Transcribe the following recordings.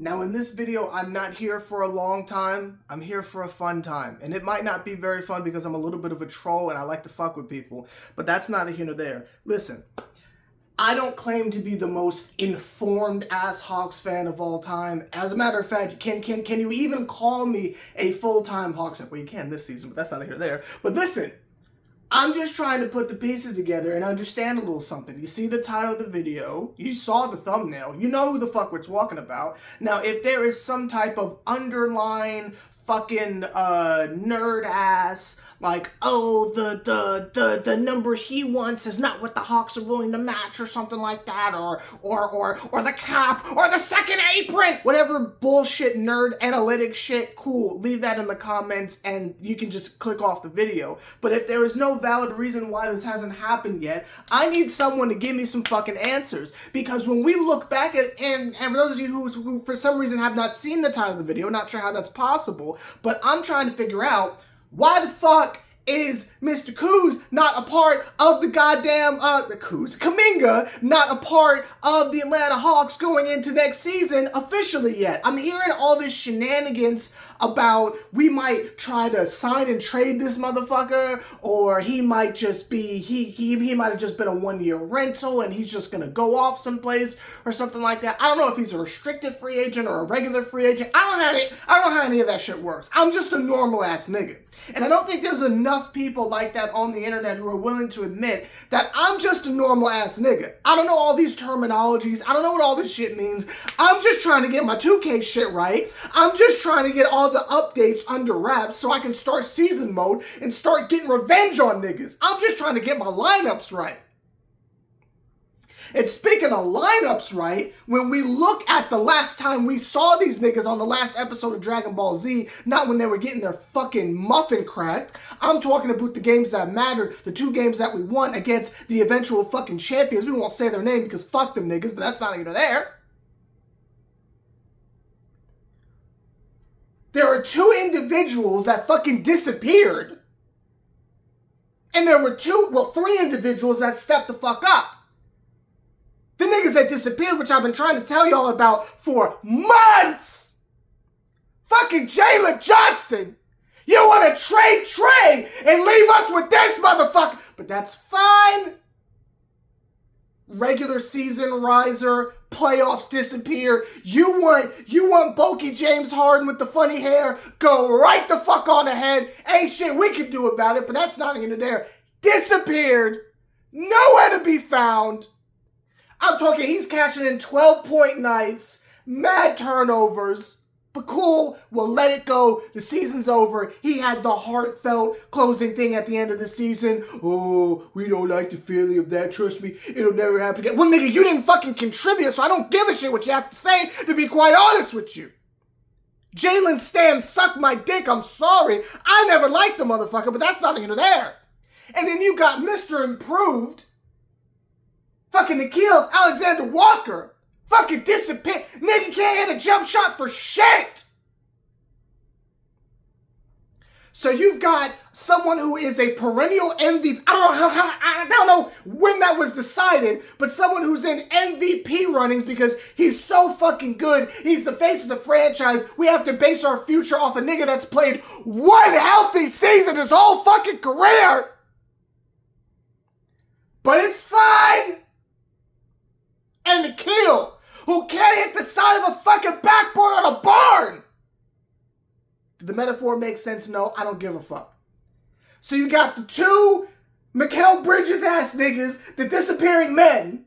Now in this video, I'm not here for a long time, I'm here for a fun time. And it might not be very fun because I'm a little bit of a troll and I like to fuck with people, but that's neither here nor there. Listen, I don't claim to be the most informed ass Hawks fan of all time. As a matter of fact, can you even call me a full-time Hawks fan? Well, you can this season, but that's neither here nor there. But listen, I'm just trying to put the pieces together and understand a little something. You see the title of the video, you saw the thumbnail, you know who the fuck we're talking about. Now, if there is some type of underlying fucking nerd ass, like, oh, the number he wants is not what the Hawks are willing to match or something like that, or the cap, or the second apron, whatever bullshit nerd analytic shit, cool, leave that in the comments and you can just click off the video. But if there is no valid reason why this hasn't happened yet, I need someone to give me some fucking answers. Because when we look back at, and for those of you who for some reason have not seen the title of the video, not sure how that's possible, but I'm trying to figure out why the fuck is Mr. Kuz not a part of the goddamn, Kuminga not a part of the Atlanta Hawks going into next season officially yet? I'm hearing all this shenanigans about we might try to sign and trade this motherfucker, or he might just be, he might have just been a one-year rental and he's just gonna go off someplace or something like that. I don't know if he's a restricted free agent or a regular free agent. I don't know how any of that shit works. I'm just a normal ass nigga. And I don't think there's enough people like that on the internet who are willing to admit that I'm just a normal ass nigga. I don't know all these terminologies. I don't know what all this shit means. I'm just trying to get my 2K shit right. I'm just trying to get all the updates under wraps so I can start season mode and start getting revenge on niggas. I'm just trying to get my lineups right. And speaking of lineups right, when we look at the last time we saw these niggas on the last episode of Dragon Ball Z, not when they were getting their fucking muffin cracked, I'm talking about the games that mattered, the 2 games that we won against the eventual fucking champions. We won't say their name because fuck them niggas, but that's not even there. There are 2 individuals that fucking disappeared. And there were 3 individuals that stepped the fuck up. The niggas that disappeared, which I've been trying to tell y'all about for months. Fucking Jalen Johnson. You want to trade Trey and leave us with this motherfucker. But that's fine. Regular season riser, playoffs disappear. You want Bulky James Harden with the funny hair. Go right the fuck on ahead. Ain't shit we can do about it, but that's not even there. Disappeared. Nowhere to be found. I'm talking he's catching in 12-point nights, mad turnovers, but cool, we'll let it go. The season's over. He had the heartfelt closing thing at the end of the season. Oh, we don't like the feeling of that. Trust me, it'll never happen again. Well, nigga, you didn't fucking contribute, so I don't give a shit what you have to say, to be quite honest with you. Jalen Stan sucked my dick, I'm sorry. I never liked the motherfucker, but that's nothing to there. And then you got Mr. Improved, fucking Nikhil Alexander Walker. Fucking disappear. Nigga can't hit a jump shot for shit. So you've got someone who is a perennial MVP. I don't know when that was decided, but someone who's in MVP runnings because he's so fucking good. He's the face of the franchise. We have to base our future off a nigga that's played 1 healthy season his whole fucking career. But it's fine. And Nikhil, who can't hit the side of a fucking backboard on a barn. Did the metaphor make sense? No, I don't give a fuck. So you got the 2 Mikal Bridges ass niggas, the disappearing men,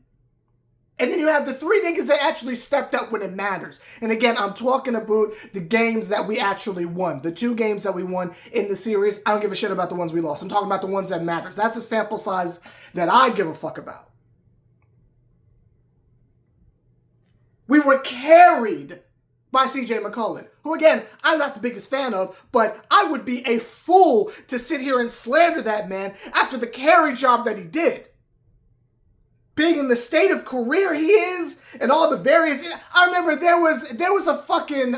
and then you have the 3 niggas that actually stepped up when it matters. And again, I'm talking about the games that we actually won. The 2 games that we won in the series. I don't give a shit about the ones we lost. I'm talking about the ones that matters. That's a sample size that I give a fuck about. We were carried by CJ McCollum, who again, I'm not the biggest fan of, but I would be a fool to sit here and slander that man after the carry job that he did. Being in the state of career he is, and all the various, I remember there was a fucking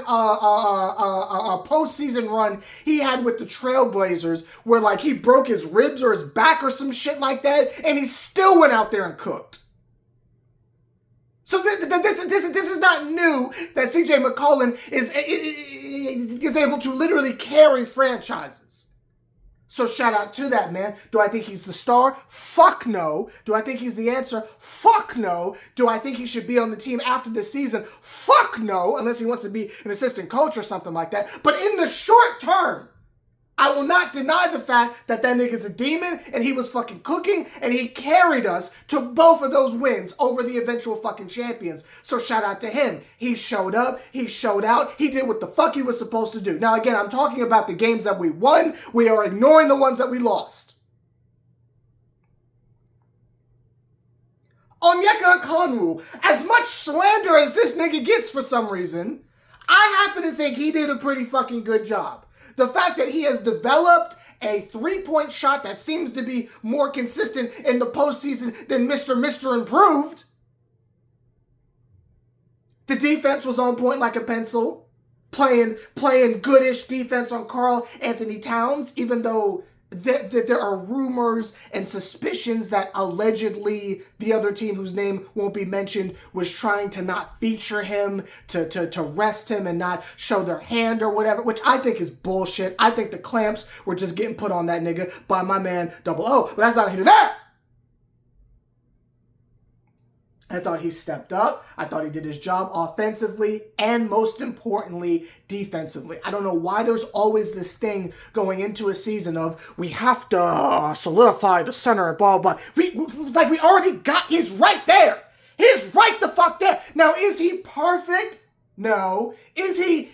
postseason run he had with the Trailblazers where like he broke his ribs or his back or some shit like that, and he still went out there and cooked. So this is not new that CJ McCollum is able to literally carry franchises. So shout out to that man. Do I think he's the star? Fuck no. Do I think he's the answer? Fuck no. Do I think he should be on the team after this season? Fuck no, unless he wants to be an assistant coach or something like that. But in the short term, I will not deny the fact that nigga's a demon and he was fucking cooking and he carried us to both of those wins over the eventual fucking champions. So shout out to him. He showed up. He showed out. He did what the fuck he was supposed to do. Now, again, I'm talking about the games that we won. We are ignoring the ones that we lost. Onyeka Okongwu, as much slander as this nigga gets for some reason, I happen to think he did a pretty fucking good job. The fact that he has developed a three-point shot that seems to be more consistent in the postseason than Mr. Improved. The defense was on point like a pencil. Playing goodish defense on Karl Anthony Towns, even though there are rumors and suspicions that allegedly the other team, whose name won't be mentioned, was trying to not feature him, to rest him and not show their hand or whatever, which I think is bullshit. I think the clamps were just getting put on that nigga by my man Double O, but that's not here to there. I thought he stepped up. I thought he did his job offensively and, most importantly, defensively. I don't know why there's always this thing going into a season of we have to solidify the center and blah, blah. We already got, he's right there. He's right the fuck there. Now, is he perfect? No. Is he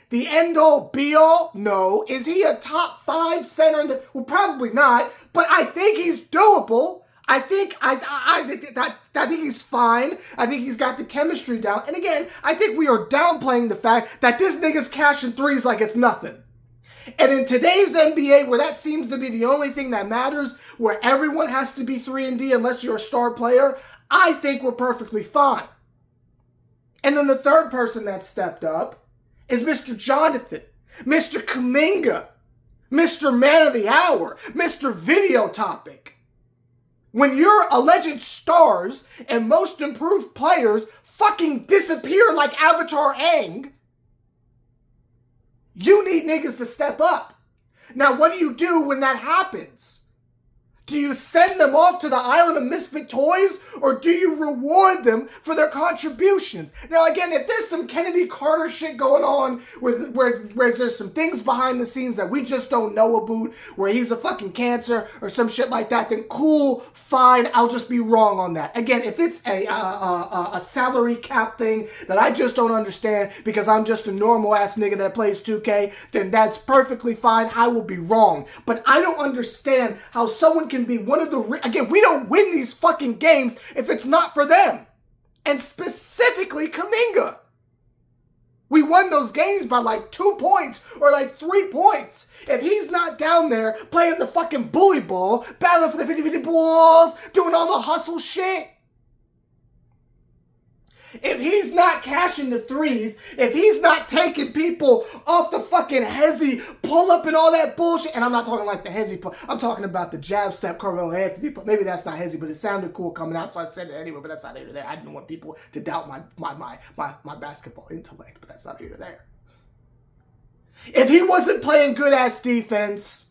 the end-all, be-all? No. Is he a top 5 center? Well, probably not, but I think he's doable. I think he's fine. I think he's got the chemistry down. And again, I think we are downplaying the fact that this nigga's cashing threes like it's nothing. And in today's NBA, where that seems to be the only thing that matters, where everyone has to be 3-and-D unless you're a star player, I think we're perfectly fine. And then the third person that stepped up is Mr. Jonathan, Mr. Kuminga, Mr. Man of the Hour, Mr. Video Topic. When your alleged stars and most improved players fucking disappear like Avatar Aang, you need niggas to step up. Now, what do you do when that happens? Do you send them off to the island of misfit toys, or do you reward them for their contributions? Now, again, if there's some Kennedy Carter shit going on where there's some things behind the scenes that we just don't know about, where he's a fucking cancer or some shit like that, then cool, fine, I'll just be wrong on that. Again, if it's a salary cap thing that I just don't understand because I'm just a normal ass nigga that plays 2K, then that's perfectly fine. I will be wrong. But I don't understand how someone can be one of the... Again, we don't win these fucking games if it's not for them. And specifically Kuminga. We won those games by like 2 points or like 3 points. If he's not down there playing the fucking bully ball, battling for the 50-50 balls, doing all the hustle shit. If he's not cashing the threes, if he's not taking people off the fucking hezzy pull-up and all that bullshit, and I'm not talking like the hezzy pull, I'm talking about the jab step, Carmelo Anthony, but maybe that's not hezzy, but it sounded cool coming out, so I said it anyway, but that's not here or there. I didn't want people to doubt my basketball intellect, but that's not here or there. If he wasn't playing good-ass defense,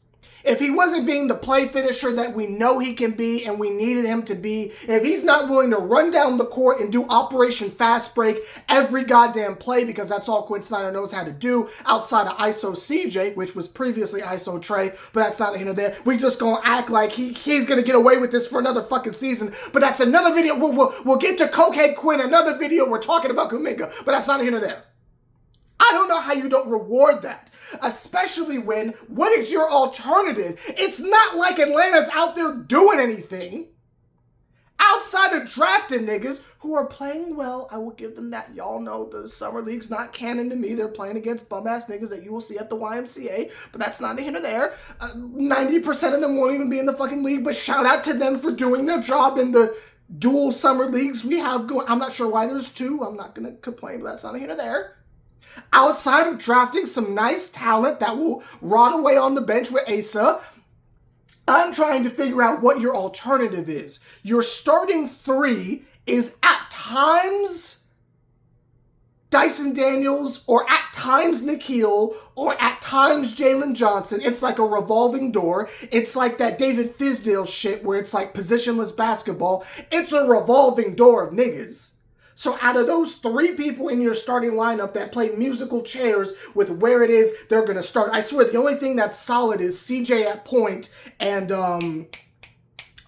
if he wasn't being the play finisher that we know he can be and we needed him to be, if he's not willing to run down the court and do Operation Fast Break every goddamn play because that's all Quinn Snyder knows how to do outside of ISO CJ, which was previously ISO Trey, but that's not here nor there. We just gonna act like he's gonna get away with this for another fucking season, but that's another video. We'll get to Cokehead Quinn, another video we're talking about Kuminga, but that's not here nor there. I don't know how you don't reward that. Especially when, what is your alternative? It's not like Atlanta's out there doing anything. Outside of drafting niggas who are playing well, I will give them that. Y'all know the summer league's not canon to me. They're playing against bum-ass niggas that you will see at the YMCA, but that's not a hint or there. 90% of them won't even be in the fucking league, but shout out to them for doing their job in the dual summer leagues we have going. I'm not sure why there's 2. I'm not going to complain, but that's not a hint or there. Outside of drafting some nice talent that will rot away on the bench with Asa, I'm trying to figure out what your alternative is. Your starting 3 is at times Dyson Daniels, or at times Nikhil, or at times Jalen Johnson. It's like a revolving door. It's like that David Fizdale shit where it's like positionless basketball. It's a revolving door of niggas. So out of those 3 people in your starting lineup that play musical chairs with where it is they're going to start, I swear the only thing that's solid is CJ at point and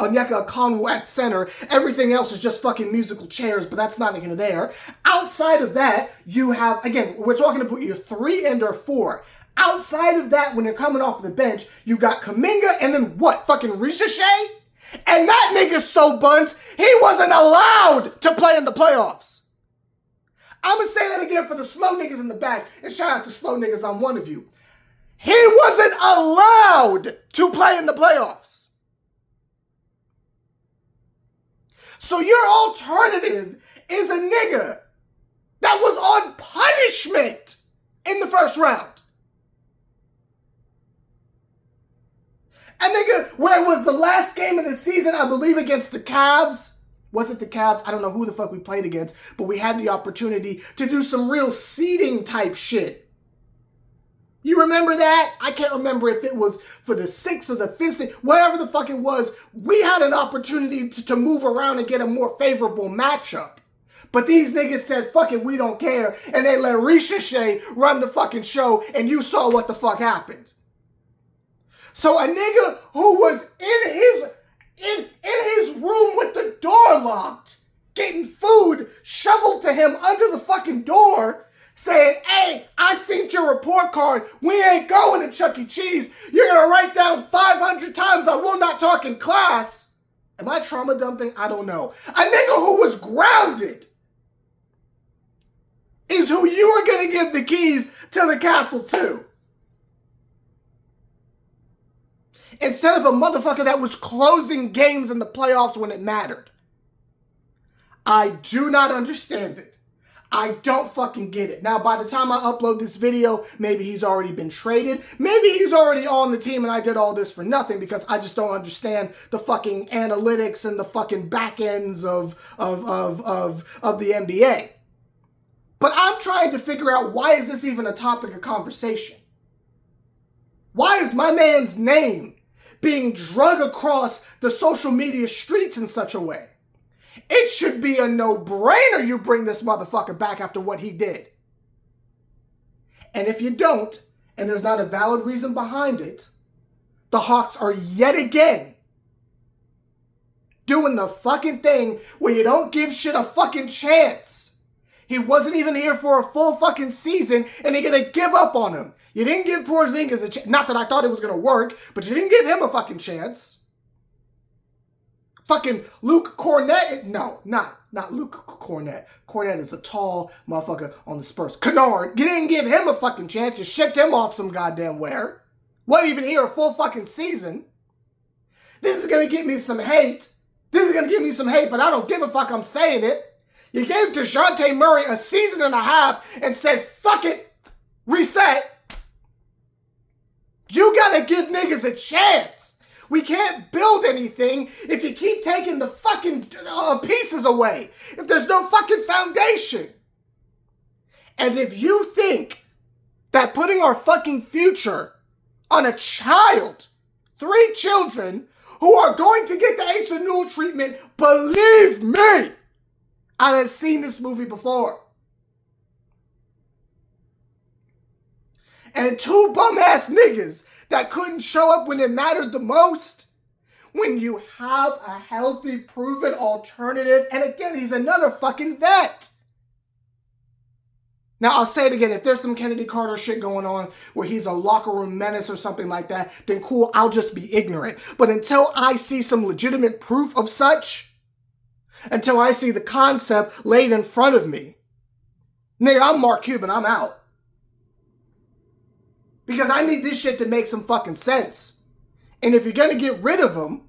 Onyeka Okongwu at center. Everything else is just fucking musical chairs, but that's not even there. Outside of that, you have, again, we're talking about your 3 and or 4. Outside of that, when you're coming off the bench, you got Kuminga and then what? Fucking Ricochet? And that nigga's so buns, he wasn't allowed to play in the playoffs. I'm going to say that again for the slow niggas in the back, and shout out to slow niggas, I'm one of you. He wasn't allowed to play in the playoffs. So your alternative is a nigga that was on punishment in the first round. And nigga, where it was the last game of the season, I believe against the Cavs. Was it the Cavs? I don't know who the fuck we played against, but we had the opportunity to do some real seeding type shit. You remember that? I can't remember if it was for the 6th or the 5th, whatever the fuck it was. We had an opportunity to move around and get a more favorable matchup. But these niggas said, fuck it, we don't care. And they let Ricochet run the fucking show, and you saw what the fuck happened. So a nigga who was in his room with the door locked, getting food shoveled to him under the fucking door, saying, hey, I synced your report card. We ain't going to Chuck E. Cheese. You're going to write down 500 times I will not talk in class. Am I trauma dumping? I don't know. A nigga who was grounded is who you are going to give the keys to the castle to. Instead of a motherfucker that was closing games in the playoffs when it mattered. I do not understand it. I don't fucking get it. Now, by the time I upload this video, maybe he's already been traded. Maybe he's already on the team and I did all this for nothing because I just don't understand the fucking analytics and the fucking back ends of the NBA. But I'm trying to figure out, why is this even a topic of conversation? Why is my man's name being drug across the social media streets in such a way? It should be a no-brainer you bring this motherfucker back after what he did. And if you don't, and there's not a valid reason behind it, the Hawks are yet again doing the fucking thing where you don't give shit a fucking chance. He wasn't even here for a full fucking season, and you're gonna give up on him. You didn't give Porzingis a chance. Not that I thought it was gonna work, but you didn't give him a fucking chance. Fucking Luke Cornett. No, not Luke Cornett. Cornett is a tall motherfucker on the Spurs. Kennard. You didn't give him a fucking chance. You shipped him off some goddamn where. Wasn't even here a full fucking season. This is gonna get me some hate. But I don't give a fuck. I'm saying it. You gave DeJounte Murray a season and a half and said, fuck it, reset. You gotta give niggas a chance. We can't build anything if you keep taking the fucking pieces away. If there's no fucking foundation. And if you think that putting our fucking future on a child, 3 children, who are going to get the Ace Newell treatment, believe me, I have seen this movie before. And 2 bum-ass niggas that couldn't show up when it mattered the most. When you have a healthy, proven alternative. And again, he's another fucking vet. Now, I'll say it again. If there's some Kennedy Carter shit going on where he's a locker room menace or something like that, then cool, I'll just be ignorant. But until I see some legitimate proof of such, until I see the concept laid in front of me, nigga, I'm Mark Cuban. I'm out. Because I need this shit to make some fucking sense. And if you're going to get rid of him,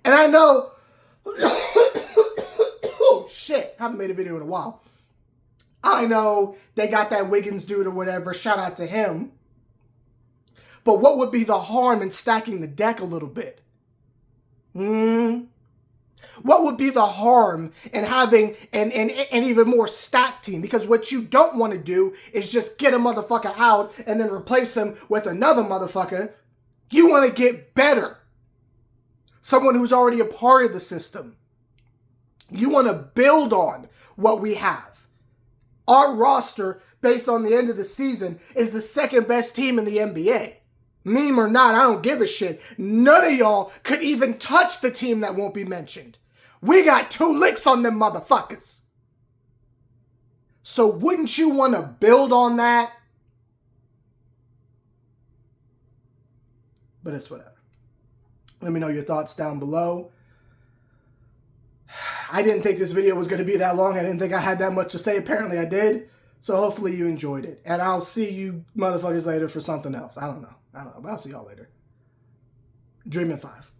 and I know, oh shit, haven't made a video in a while. I know they got that Wiggins dude or whatever, shout out to him. But what would be the harm in stacking the deck a little bit? What would be the harm in having an even more stacked team? Because what you don't want to do is just get a motherfucker out and then replace him with another motherfucker. You want to get better. Someone who's already a part of the system. You want to build on what we have. Our roster, based on the end of the season, is the second best team in the NBA. Meme or not, I don't give a shit. None of y'all could even touch the team that won't be mentioned. We got 2 licks on them motherfuckers. So wouldn't you want to build on that? But it's whatever. Let me know your thoughts down below. I didn't think this video was going to be that long. I didn't think I had that much to say. Apparently I did. So hopefully you enjoyed it. And I'll see you motherfuckers later for something else. I don't know. But I'll see y'all later. Dream in 5.